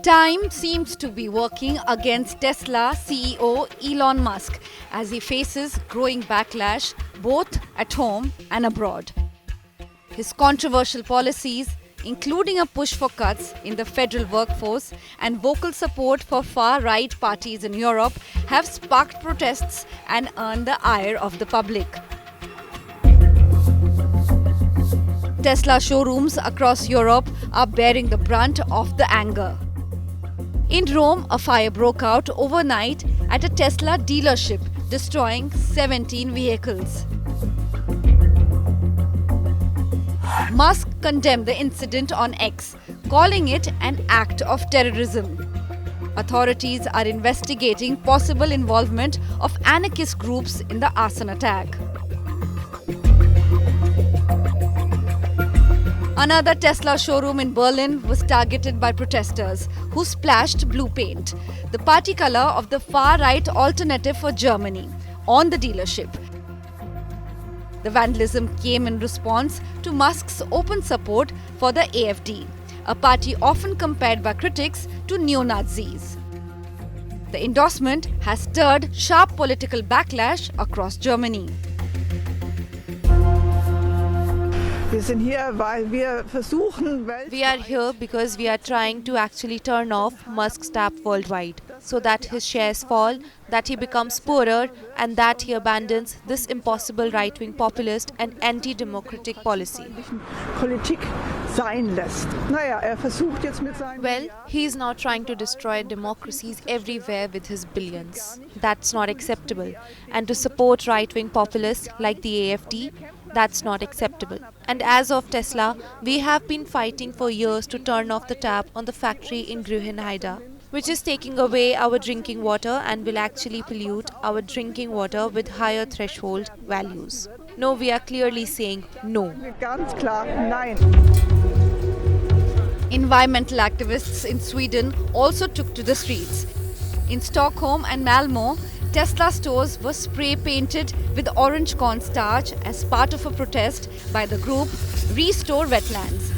Time seems to be working against Tesla CEO Elon Musk as he faces growing backlash both at home and abroad. His controversial policies, including a push for cuts in the federal workforce and vocal support for far-right parties in Europe, have sparked protests and earned the ire of the public. Tesla showrooms across Europe are bearing the brunt of the anger. In Rome, a fire broke out overnight at a Tesla dealership, destroying 17 vehicles. Musk condemned the incident on X, calling it an act of terrorism. Authorities are investigating possible involvement of anarchist groups in the arson attack. Another Tesla showroom in Berlin was targeted by protesters who splashed blue paint, the party color of the far-right Alternative for Germany, on the dealership. The vandalism came in response to Musk's open support for the AfD, a party often compared by critics to neo-Nazis. The endorsement has stirred sharp political backlash across Germany. We are here because we are trying to actually turn off Musk's tap worldwide so that his shares fall, that he becomes poorer, and that he abandons this impossible right-wing populist and anti-democratic policy. Well, he is now trying to destroy democracies everywhere with his billions. That's not acceptable. And to support right-wing populists like the AfD, that's not acceptable. And as of Tesla, we have been fighting for years to turn off the tap on the factory in Grünheide, which is taking away our drinking water and will actually pollute our drinking water with higher threshold values. No, we are clearly saying no. Environmental activists in Sweden also took to the streets. In Stockholm and Malmö, Tesla stores were spray-painted with orange cornstarch as part of a protest by the group Restore Wetlands.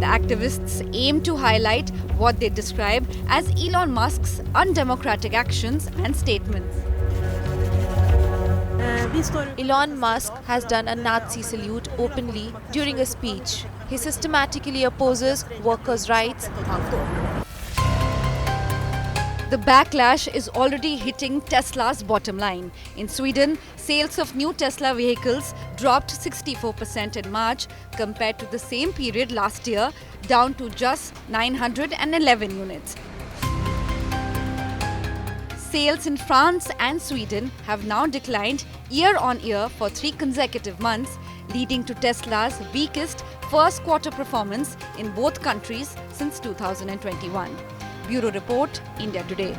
The activists aim to highlight what they describe as Elon Musk's undemocratic actions and statements. Elon Musk has done a Nazi salute openly during a speech. He systematically opposes workers' rights. The backlash is already hitting Tesla's bottom line. In Sweden, sales of new Tesla vehicles dropped 64% in March compared to the same period last year, down to just 911 units. Sales in France and Sweden have now declined year on year for 3 consecutive months, leading to Tesla's weakest first quarter performance in both countries since 2021. Bureau Report, India Today.